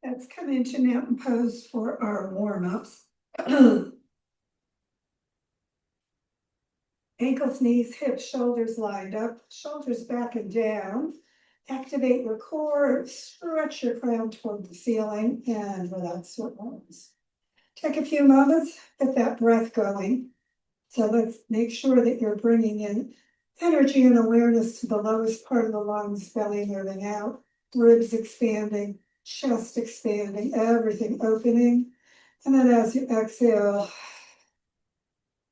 Let's come into mountain pose for our warm-ups. Ankles, knees, hips, shoulders lined up, shoulders back and down. Activate your core, stretch your crown toward the ceiling, and relax your arms. Take a few moments, get that breath going. So let's make sure that you're bringing in energy and awareness to the lowest part of the lungs, belly moving out, ribs expanding, chest expanding, everything opening. And then as you exhale,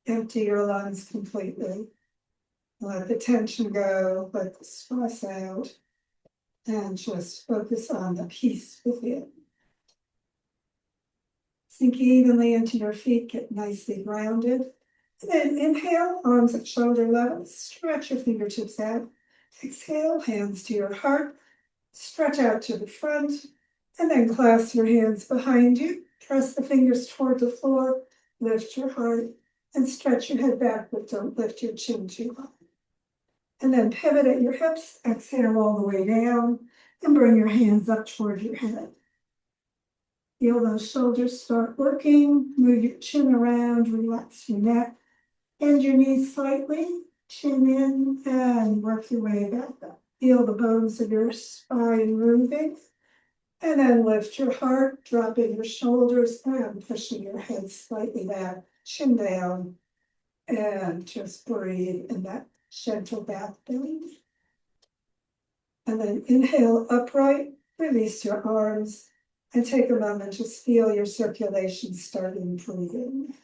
empty your lungs completely. Let the tension go, let the stress out, and just focus on the peace within. Sink evenly into your feet, get nicely grounded. And then inhale, arms at shoulder level, stretch your fingertips out. Exhale, hands to your heart, stretch out to the front, and then clasp your hands behind you. Press the fingers toward the floor, lift your heart, and stretch your head back, but don't lift your chin too high. And then pivot at your hips, exhale all the way down, and bring your hands up toward your head. Feel those shoulders start working, move your chin around, relax your neck, bend your knees slightly, chin in, and work your way back up. Feel the bones of your spine moving, and then lift your heart, dropping your shoulders and pushing your head slightly back, chin down, and just breathe in that gentle back bend. And then inhale upright, release your arms, and take a moment, just feel your circulation start improving.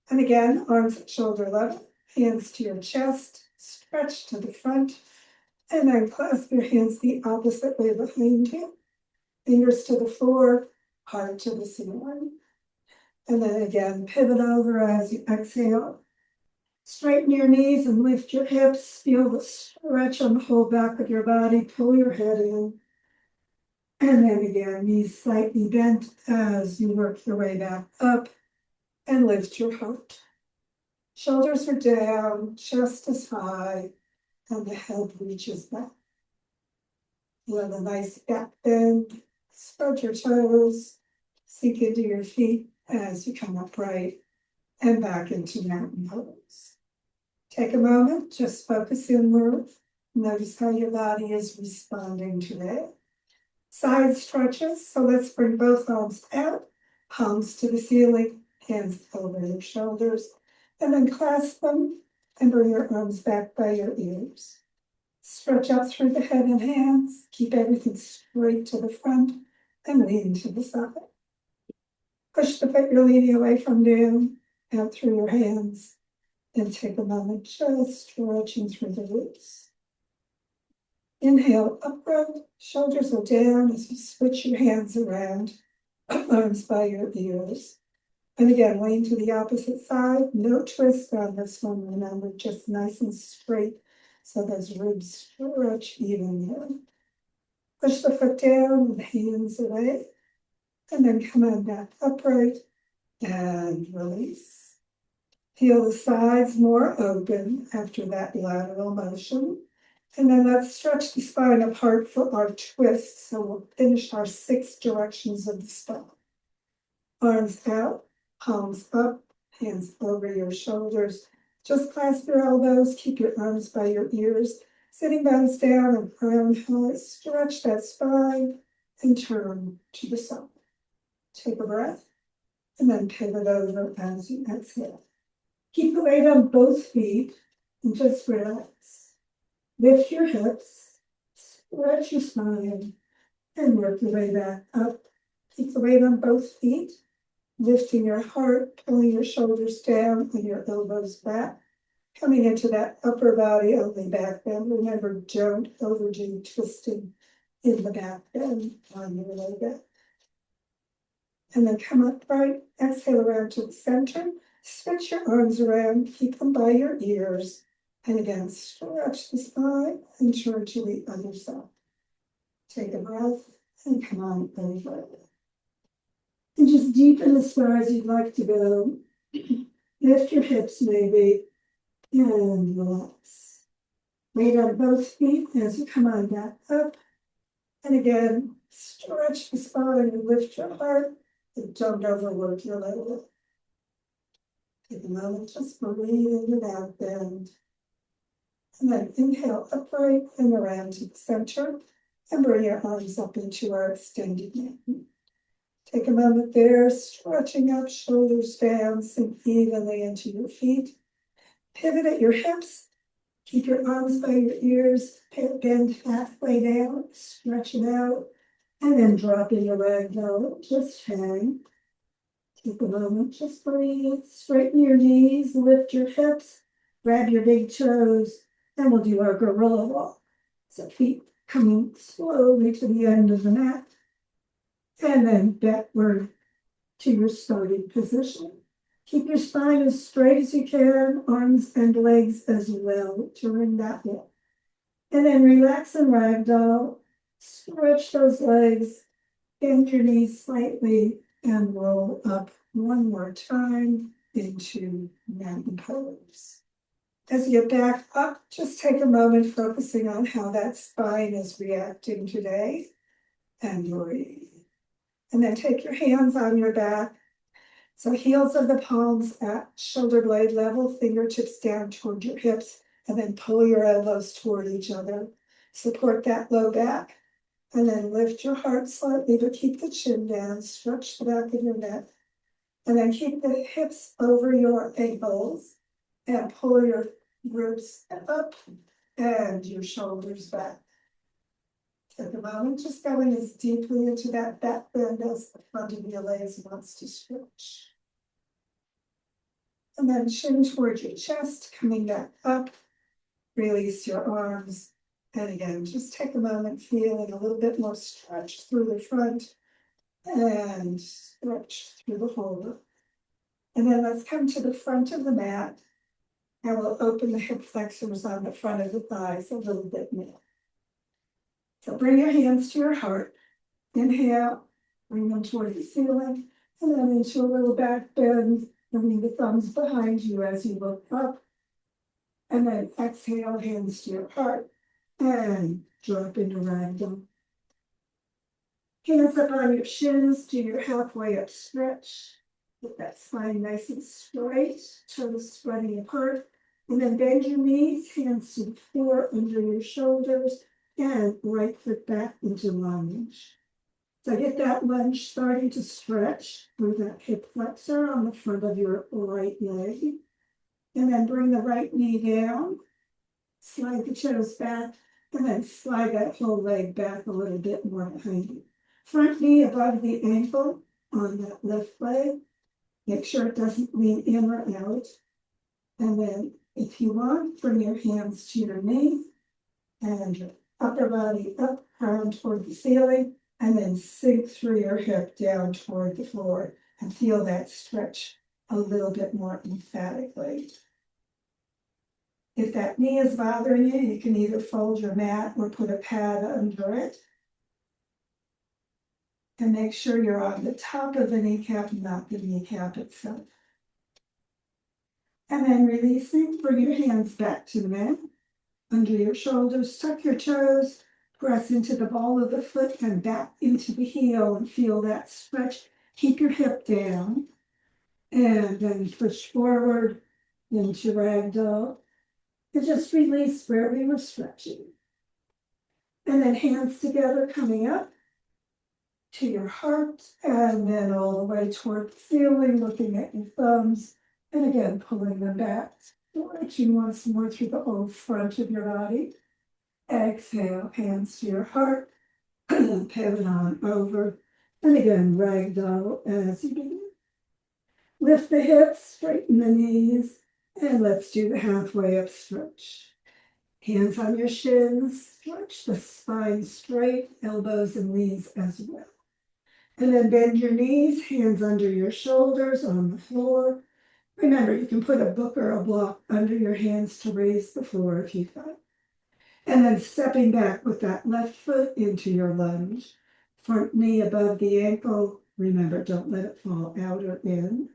And again, arms at shoulder level, hands to your chest, stretch to the front, and then clasp your hands the opposite way behind you. Fingers to the floor, heart to the ceiling. And then again, pivot over as you exhale. Straighten your knees and lift your hips. Feel the stretch on the whole back of your body. Pull your head in. And then again, knees slightly bent as you work your way back up and lift your heart. Shoulders are down, chest is high, and the head reaches back. Feel a nice back bend. Spread your toes. Sink into your feet as you come upright and back into mountain pose. Take a moment, just focus inward. Notice how your body is responding today. Side stretches, so let's bring both arms out, palms to the ceiling, hands over your shoulders, and then clasp them and bring your arms back by your ears. Stretch out through the head and hands, keep everything straight to the front, and lean to the side. Push the foot you're leaning away from down, out through your hands, and take a moment just stretching through the roots. Inhale, upright, shoulders are down as you switch your hands around, arms by your ears. And again, lean to the opposite side, no twist on this one, remember, just nice and straight so those ribs stretch evenly. Push the foot down with the hands away, and then come on back upright and release. Feel the sides more open after that lateral motion. And then let's stretch the spine apart for our twist. So we'll finish our 6 directions of the spine. Arms out, palms up, hands over your shoulders. Just clasp your elbows, keep your arms by your ears. Sitting bones down and crown high. Stretch that spine and turn to the side. Take a breath and then pivot over as you exhale. Keep the weight on both feet and just relax. Lift your hips, stretch your spine, and work your way back up. Keep the weight on both feet, lifting your heart, pulling your shoulders down and your elbows back, coming into that upper body only back bend. Remember, don't overdo twisting in the back bend on your way back. And then come upright, exhale around to the center, switch your arms around, keep them by your ears. And again, stretch the spine and turn to the other side. Take a breath and come on over. And just deepen as far as you'd like to go. Lift your hips maybe and relax. Weight on both feet as you come on back up. And again, stretch the spine and lift your heart, and don't overwork your leg. Take a moment, just breathe in and out, bend. And then inhale upright and around to the center, and bring your arms up into our extended knee. Take a moment there, stretching up, shoulders down, sink evenly into your feet. Pivot at your hips. Keep your arms by your ears, bend halfway down, stretch it out, and then drop in your ragdoll. Just hang. Take a moment, just breathe. Straighten your knees, lift your hips, grab your big toes, and we'll do our gorilla walk. So feet coming slowly to the end of the mat, and then backward to your starting position. Keep your spine as straight as you can, arms and legs as well during that walk. And then relax and ragdoll. Stretch those legs, bend your knees slightly, and roll up one more time into mountain pose. As you get back up, just take a moment focusing on how that spine is reacting today, and breathe. And then take your hands on your back. So heels of the palms at shoulder blade level, fingertips down toward your hips, and then pull your elbows toward each other. Support that low back, and then lift your heart slightly, but keep the chin down, stretch the back of your neck, and then keep the hips over your ankles, and pull your ribs up and your shoulders back. Take a moment, just going as deeply into that back bend as the front of your legs wants to stretch. And then chin towards your chest, coming back up. Release your arms. And again, just take a moment, feeling a little bit more stretch through the front and stretch through the whole. And then let's come to the front of the mat, and we'll open the hip flexors on the front of the thighs a little bit more. So bring your hands to your heart. Inhale, bring them toward the ceiling, and then into a little back bend, bringing the thumbs behind you as you look up. And then exhale, hands to your heart, and drop into ragdoll. Hands up on your shins, do your halfway up stretch. Get that spine nice and straight, toes spreading apart. And then bend your knees, hands to the floor under your shoulders, and right foot back into lunge. So get that lunge starting to stretch through that hip flexor on the front of your right leg. And then bring the right knee down, slide the toes back, and then slide that whole leg back a little bit more behind you. Front knee above the ankle on that left leg. Make sure it doesn't lean in or out. And then if you want, bring your hands to your knee and your upper body up, crown toward the ceiling, and then sink through your hip down toward the floor and feel that stretch a little bit more emphatically. If that knee is bothering you, you can either fold your mat or put a pad under it. And make sure you're on the top of the kneecap, not the kneecap itself. And then releasing, bring your hands back to the mat, under your shoulders, tuck your toes, press into the ball of the foot and back into the heel and feel that stretch. Keep your hip down and then push forward into ragdoll. And just release where we were stretching. And then hands together, coming up to your heart, and then all the way toward the ceiling, looking at your thumbs, and again, pulling them back, stretching once more through the whole front of your body. Exhale, hands to your heart, pivot on over, and again, ragdoll as you begin. Lift the hips, straighten the knees, and let's do the halfway up stretch. Hands on your shins, stretch the spine straight, elbows and knees as well. And then bend your knees, hands under your shoulders on the floor. Remember, you can put a book or a block under your hands to raise the floor if you'd like. And then stepping back with that left foot into your lunge. Front knee above the ankle. Remember, don't let it fall out or in.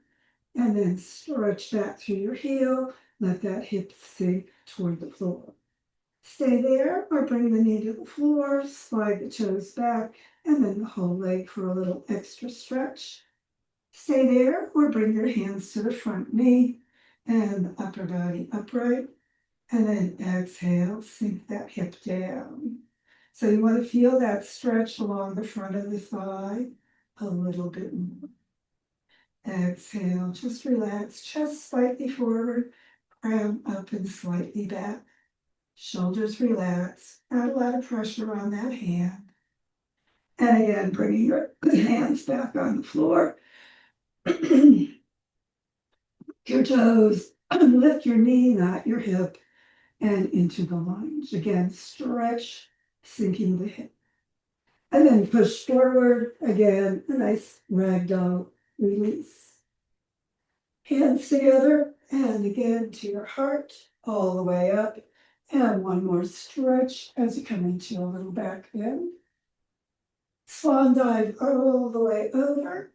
And then stretch back through your heel. Let that hip sink toward the floor. Stay there or bring the knee to the floor, slide the toes back, and then the whole leg for a little extra stretch. Stay there or bring your hands to the front knee and the upper body upright. And then exhale, sink that hip down. So you want to feel that stretch along the front of the thigh a little bit more. Exhale, just relax, chest slightly forward, crown up and slightly back. Shoulders relax, not a lot of pressure on that hand. And again, bringing your hands back on the floor. Your toes, lift your knee, not your hip, and into the lunge. Again, stretch, sinking the hip. And then push forward, again, a nice ragdoll release. Hands together, and again to your heart, all the way up. And one more stretch as you come into a little back bend. Swan dive all the way over.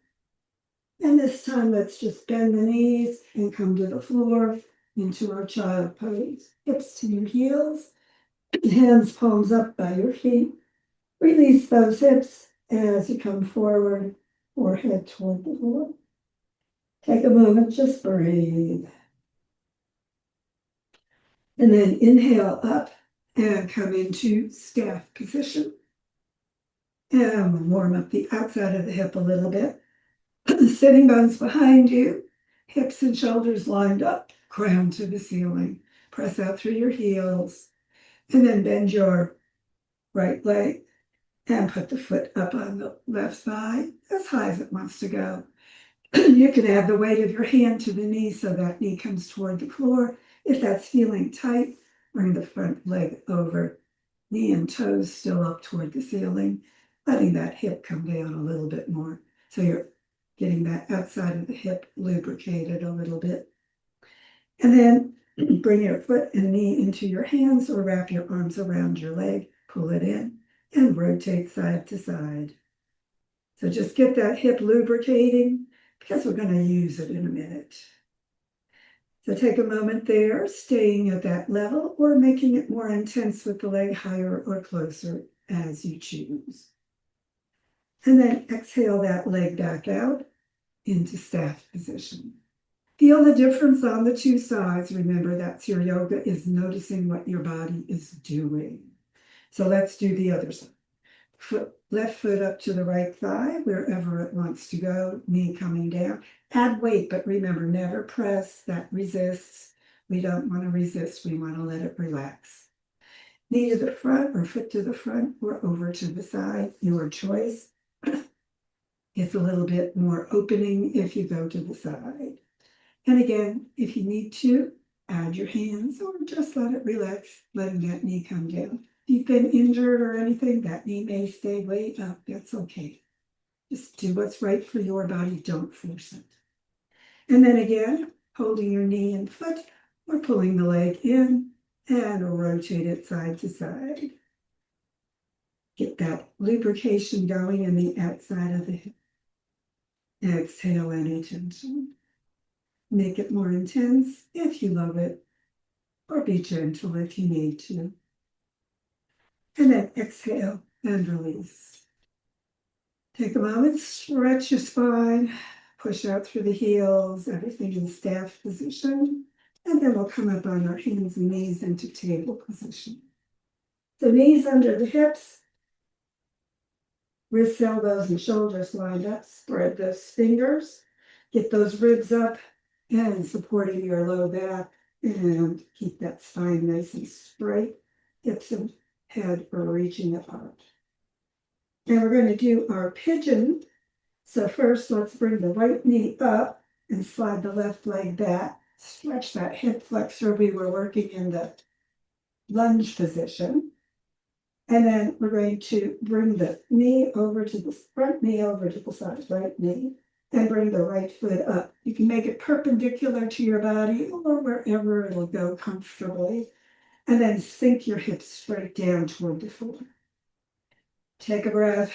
And this time, let's just bend the knees and come to the floor into our child pose. Hips to your heels, hands palms up by your feet. Release those hips as you come forward, forehead toward the floor. Take a moment, just breathe. And then inhale up and come into staff position. And warm up the outside of the hip a little bit. Sitting bones behind you, hips and shoulders lined up, crown to the ceiling. Press out through your heels. And then bend your right leg and put the foot up on the left thigh as high as it wants to go. You can add the weight of your hand to the knee so that knee comes toward the floor. If that's feeling tight, bring the front leg over, knee and toes still up toward the ceiling, letting that hip come down a little bit more. So you're getting that outside of the hip lubricated a little bit. And then bring your foot and knee into your hands or wrap your arms around your leg, pull it in, and rotate side to side. So just get that hip lubricating because we're going to use it in a minute. So take a moment there, staying at that level or making it more intense with the leg higher or closer as you choose. And then exhale that leg back out into staff position. Feel the difference on the two sides. Remember, that's your yoga, is noticing what your body is doing. So let's do the other side. Left foot up to the right thigh, wherever it wants to go, knee coming down. Add weight, but remember, never press, that resists. We don't want to resist, we want to let it relax. Knee to the front or foot to the front or over to the side, your choice. It's a little bit more opening if you go to the side. And again, if you need to, add your hands or just let it relax, letting that knee come down. If you've been injured or anything, that knee may stay way up. That's okay. Just do what's right for your body. Don't force it. And then again, holding your knee and foot or pulling the leg in and rotate it side to side. Get that lubrication going in the outside of the hip. Exhale any tension. Make it more intense if you love it, or be gentle if you need to. And then exhale and release. Take a moment, stretch your spine, push out through the heels, everything in staff position, and then we'll come up on our hands and knees into table position. So knees under the hips, wrists, elbows, and shoulders lined up, spread those fingers, get those ribs up and supporting your low back, and keep that spine nice and straight, hips and head are reaching apart. And we're going to do our pigeon. So first, let's bring the right knee up and slide the left leg back. Stretch that hip flexor. We were working in the lunge position. And then we're going to bring the knee over to the front knee over to the side, right knee, and bring the right foot up. You can make it perpendicular to your body or wherever it'll go comfortably. And then sink your hips straight down toward the floor. Take a breath,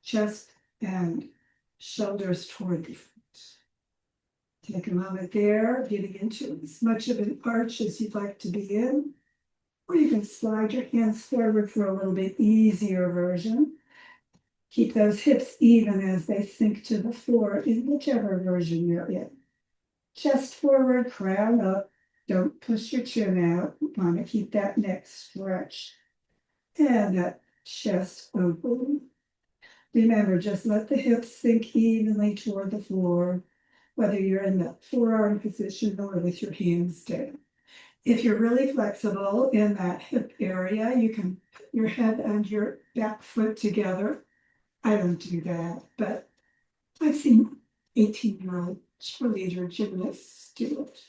chest and shoulders toward the foot. Take a moment there, getting into as much of an arch as you'd like to be in. or you can slide your hands forward for a little bit easier version. Keep those hips even as they sink to the floor in whichever version you're in. Chest forward, crown up. Don't push your chin out. You want to keep that neck stretched and that chest open. Remember, just let the hips sink evenly toward the floor, whether you're in the forearm position or with your hands down. If you're really flexible in that hip area, you can put your head and your back foot together. I don't do that, but I've seen 18-year-old cheerleader gymnasts do it.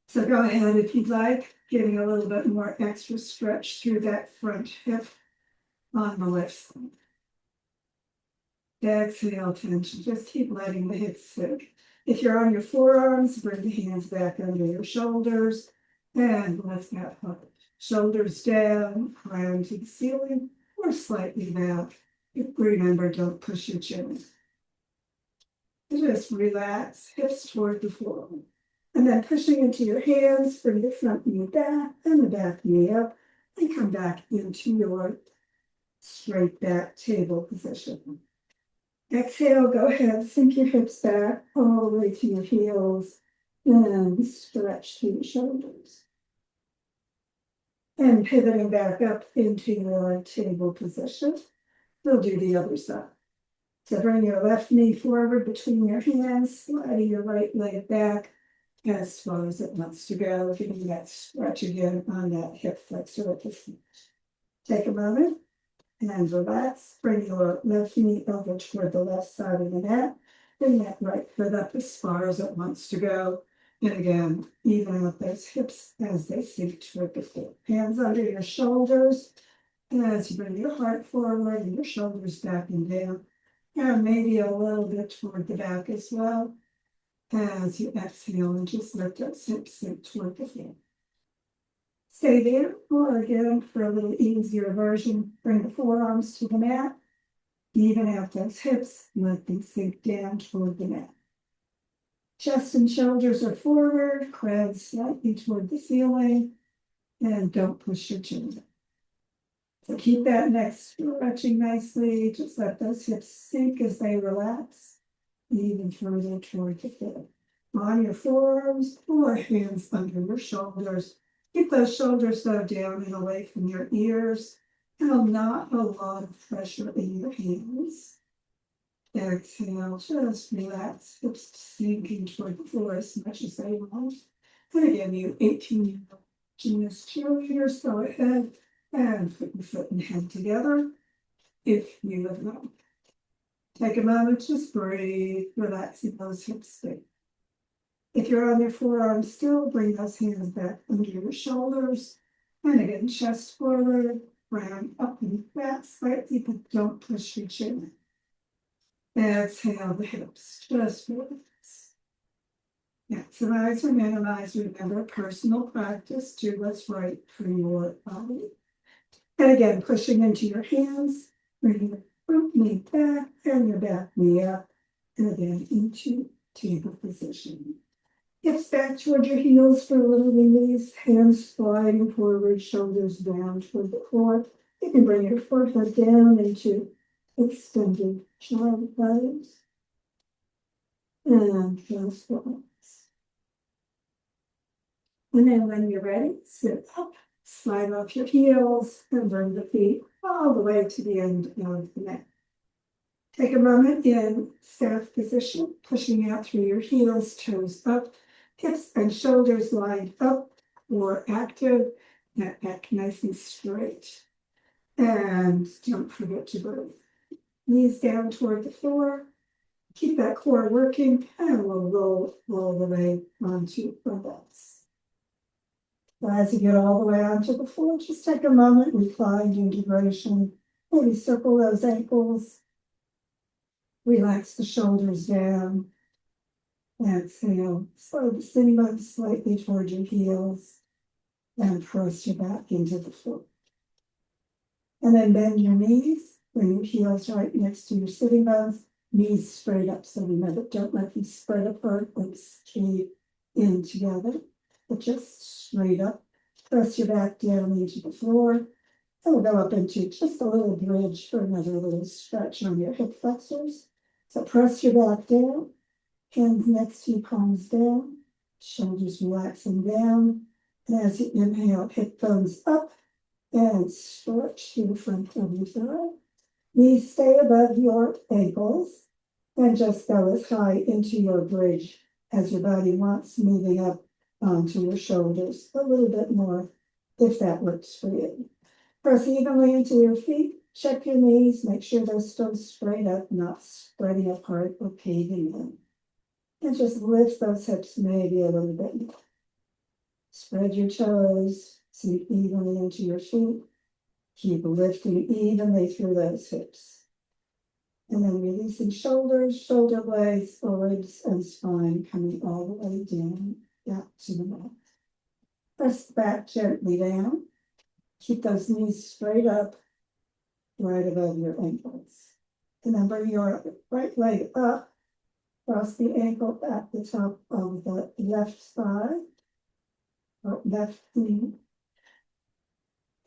So go ahead if you'd like, getting a little bit more extra stretch through that front hip on the left side. Exhale, tension. Just keep letting the hips sink. If you're on your forearms, bring the hands back under your shoulders and lift that up. Shoulders down, crown to the ceiling, or slightly back. Remember, don't push your chin. Just relax, hips toward the floor. And then pushing into your hands, bring the front knee back and the back knee up, and come back into your straight back table position. Exhale, go ahead, sink your hips back all the way to your heels and stretch through the shoulders. And pivoting back up into your table position, we'll do the other side. So bring your left knee forward between your hands, sliding your right leg back as far as it wants to go, getting that stretch again on that hip flexor at the feet. Take a moment and relax. Bring your left knee over toward the left side of the mat. Bring that right foot up as far as it wants to go. And again, even out those hips as they sink toward the floor. Hands under your shoulders as you bring your heart forward and your shoulders back and down. And maybe a little bit toward the back as well. As you exhale and just let those hips sink toward the floor. Stay there, or again, for a little easier version, bring the forearms to the mat. Even out those hips, let them sink down toward the mat. Chest and shoulders are forward, crown slightly toward the ceiling, and don't push your chin. So keep that neck stretching nicely. Just let those hips sink as they relax, even further toward the floor. On your forearms or hands under your shoulders. Keep those shoulders though down and away from your ears, and not a lot of pressure in your hands. Exhale, just relax, hips sinking toward the floor as much as they want. And again, you 18-year-old gymnast cheerleaders, go ahead and put your foot and head together if you live alone. Take a moment, just breathe, relaxing those hips. If you're on your forearms still, bring those hands back under your shoulders. And again, chest forward, round up and back slightly, but don't push your chin. Exhale the hips, just relax. Maximize or minimize, remember, personal practice. Do what's right for your body. And again, pushing into your hands, bring your front knee back and your back knee up. And again, into table position. Hips back toward your heels for a little release. Hands sliding forward, shoulders down toward the floor. You can bring your forehead down into extended child pose. And just relax. And then when you're ready, sit up, slide off your heels, and bring the feet all the way to the end of the mat. Take a moment in staff position, pushing out through your heels, toes up, hips and shoulders lined up or active, that back nice and straight. And don't forget to breathe. Knees down toward the floor. Keep that core working, and we'll roll the way onto the legs. So as you get all the way onto the floor, just take a moment, recline integration. Maybe circle those ankles. Relax the shoulders down. Exhale, slow the sitting bones slightly toward your heels and press your back into the floor. And then bend your knees, bring your heels right next to your sitting bones, knees straight up. So remember, don't let them spread apart, like cave in together, but just straight up. Press your back down into the floor. And we'll go up into just a little bridge for another little stretch on your hip flexors. So press your back down, hands next to you, palms down, shoulders relaxing down. And as you inhale, hip bones up and stretch through the front of your thigh. Knees stay above your ankles and just go as high into your bridge as your body wants, moving up onto your shoulders a little bit more if that works for you. Press evenly into your feet. Check your knees. Make sure they're still straight up, not spreading apart or caving in. And just lift those hips maybe a little bit more. Spread your toes. Sink evenly into your feet. Keep lifting evenly through those hips. And then releasing shoulders, shoulder blades, ribs, and spine coming all the way down, back to the mat. Press back gently down. Keep those knees straight up, right above your ankles. And then bring your right leg up, cross the ankle at the top of the left thigh, or left knee.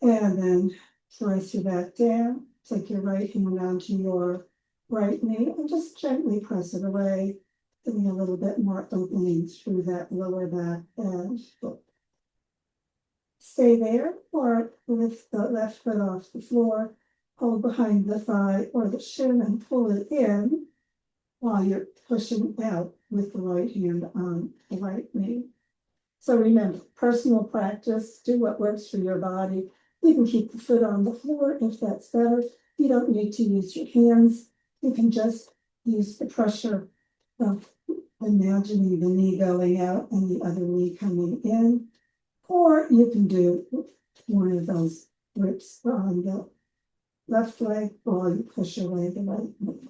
And then press your back down. Take your right hand onto your right knee and just gently press it away, giving a little bit more opening through that lower back and foot. Stay there or lift the left foot off the floor, hold behind the thigh or the shin and pull it in while you're pushing out with the right hand on the right knee. So remember, personal practice, do what works for your body. You can keep the foot on the floor if that's better. You don't need to use your hands. You can just use the pressure of imagining the knee going out and the other knee coming in. Or you can do one of those grips on the left leg while you push away the right knee.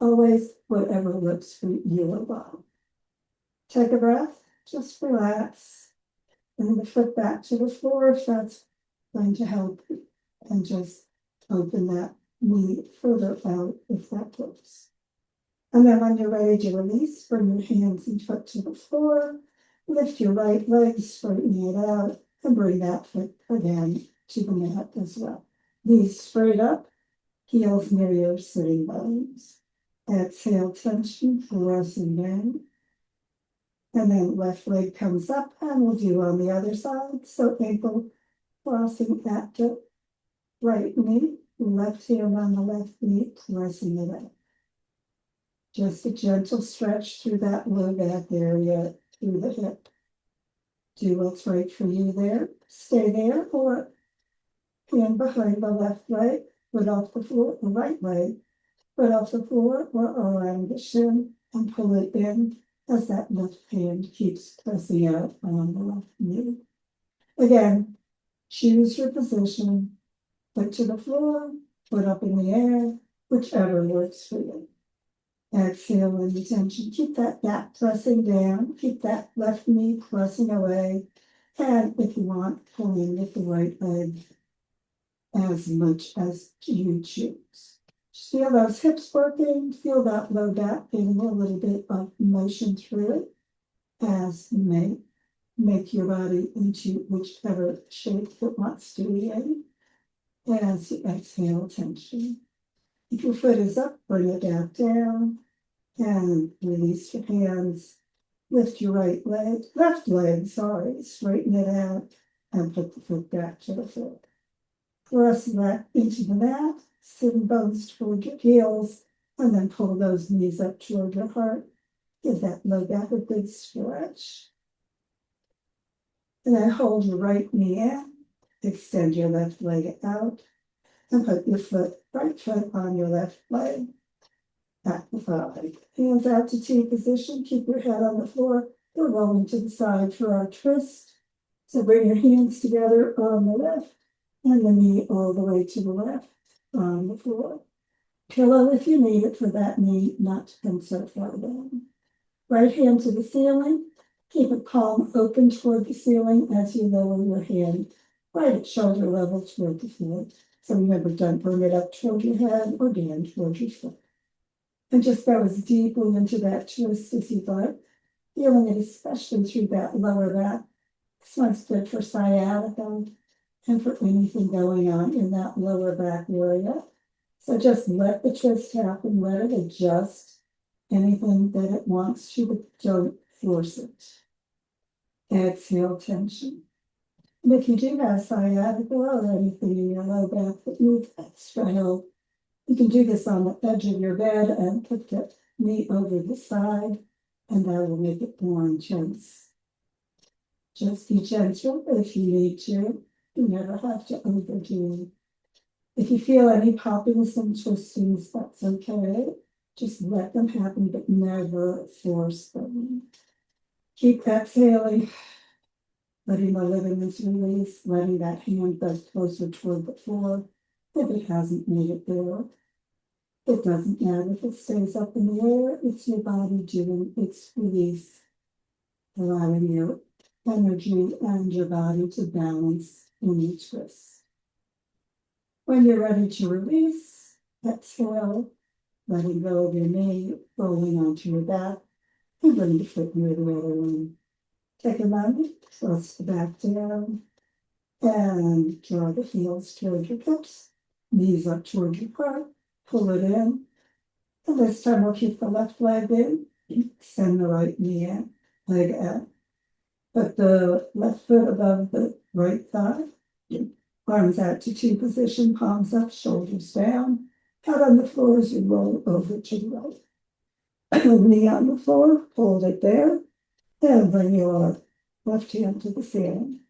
Always whatever works for your body. Take a breath, just relax. Bring the foot back to the floor if that's going to help. And just open that knee further out if that works. And then when you're ready to release, bring your hands and foot to the floor. Lift your right leg, straighten it out, and bring that foot again to the mat as well. Knees straight up, heels near your sitting bones. Exhale, tension, pressing down. And then left leg comes up, and we'll do on the other side. So ankle crossing at the right knee, left hand on the left knee, pressing it up. Just a gentle stretch through that low back area, through the hip. Do what's right for you there. Stay there or hand behind the left leg, foot off the floor, the right leg, foot off the floor or around the shin and pull it in as that left hand keeps pressing out on the left knee. Again, choose your position, foot to the floor, foot up in the air, whichever works for you. Exhale in tension. Keep that back pressing down. Keep that left knee pressing away. And if you want, pull in with the right leg as much as you choose. Feel those hips working. Feel that low back getting a little bit of motion through it as you may make your body into whichever shape it wants to be in. As you exhale, tension. If your foot is up, bring it back down. And release your hands, lift your left leg, straighten it out and put the foot back to the floor. Press that into the mat, sitting bones toward your heels, and then pull those knees up toward your heart. Give that low back a good stretch. And then hold your right knee in, extend your left leg out, and put your right foot on your left leg. At the thigh. Hands out to T position. Keep your head on the floor. We're rolling to the side for our twist. So bring your hands together on the left and the knee all the way to the left on the floor. Pillow if you need it for that knee not to come so far down. Right hand to the ceiling. Keep it palm open toward the ceiling as you lower your hand right at shoulder level toward the floor. So remember, don't bring it up toward your head or down toward your foot. And just go as deeply into that twist as you'd like, feeling it especially through that lower back This one's good for sciatica and for anything going on in that lower back area. So just let the twist happen, let it adjust anything that it wants to, but don't force it. Exhale tension. And if you do have sciatica or anything in your low back that needs extra help, you can do this on the edge of your bed and put the knee over the side, and that will make it more intense. Just be gentle if you need to. You never have to overdo. If you feel any poppings and twistings, that's okay. Just let them happen, but never force them. Keep exhaling, letting the ligaments release, letting that hand go closer toward the floor if it hasn't made it there. It doesn't matter if it stays up in the air, it's your body doing its release, allowing your energy and your body to balance in the twist. When you're ready to release, exhale, letting go of your knee, rolling onto your back, and bring the foot near the other one. Take a moment, thrust the back down, and draw the heels toward your hips, knees up toward your heart, pull it in, and this time we'll keep the left leg in, extend the right knee in, leg out. Put the left foot above the right thigh, arms out to T position, palms up, shoulders down, out on the floor as you roll over to the right. Knee on the floor, hold it there, and bring your left hand to the ceiling.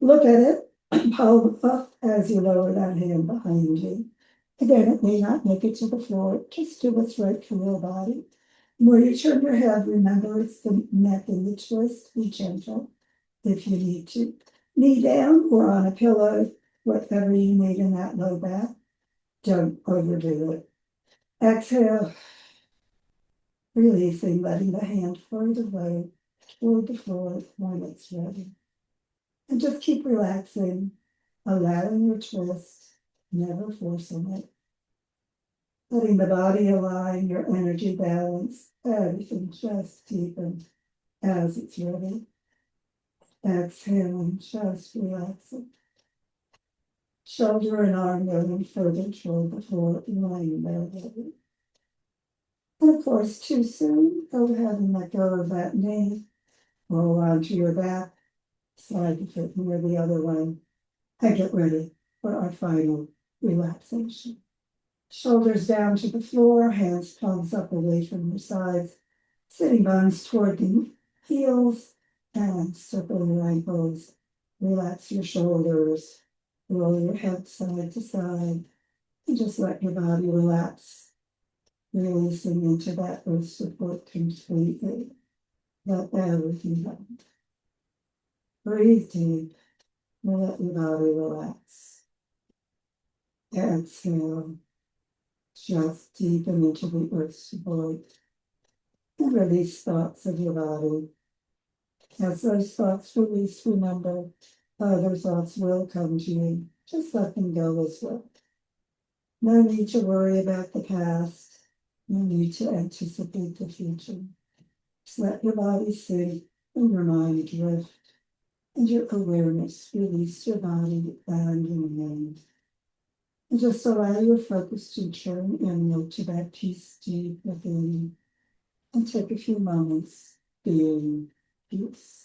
Look at it, palm up as you lower that hand behind you. Again, it may not make it to the floor, just do what's right for your body. When you turn your head, remember it's the neck and the twist, be gentle if you need to. Knee down or on a pillow, whatever you need in that low back, don't overdo it. Exhale, releasing, letting the hand further away toward the floor when it's ready. And just keep relaxing, allowing your twist, never forcing it. Letting the body align, your energy balance, everything just deepen as it's ready. Exhaling, just relaxing. Shoulder and arm going further toward the floor, lying there ready. And of course, too soon, go ahead and let go of that knee. Roll onto your back, slide the foot near the other one, and get ready for our final relaxation. Shoulders down to the floor, hands palms up away from your sides, sitting bones toward the heels, and circle your ankles. Relax your shoulders, roll your head side to side, and just let your body relax, releasing into that earth support completely. Let everything go. Breathe deep, and let your body relax. Exhale. Just deepen into the earth support and release thoughts of your body. As those thoughts release, remember, other thoughts will come to you. Just let them go as well. No need to worry about the past. No need to anticipate the future. Just let your body sink and your mind drift, and your awareness release your body and your mind. And just allow your focus to turn inward to that peace deep within, and take a few moments being peace.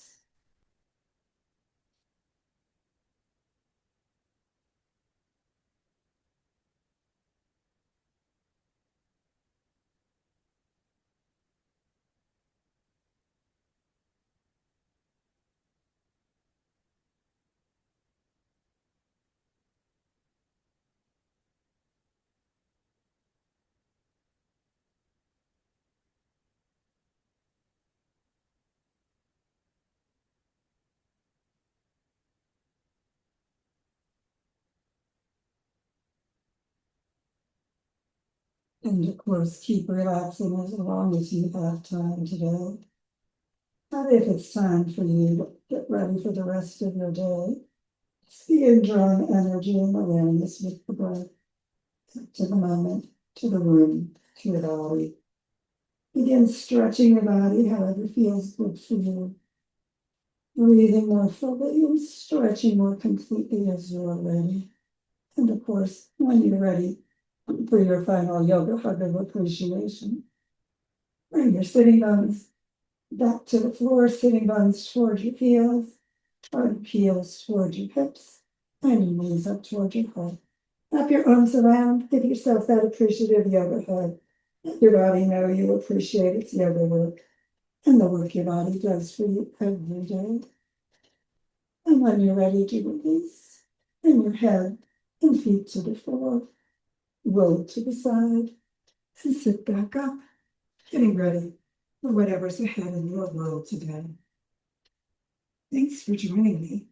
And of course, keep relaxing as long as you have time today. But if it's time for you to get ready for the rest of your day, just begin drawing energy and awareness with the breath to the moment, to the room, to your body. Begin stretching your body however feels good for you. Breathing more fully and stretching more completely as you're ready. And of course, when you're ready for your final yoga hug of appreciation, bring your sitting bones back to the floor, sitting bones toward your heels, heels toward your hips, and your knees up toward your heart. Wrap your arms around, give yourself that appreciative yoga hug. Let your body know you appreciate its yoga work and the work your body does for you every day. And when you're ready to release, bring your head and feet to the floor, roll to the side, and sit back up, getting ready for whatever's ahead in your world today. Thanks for joining me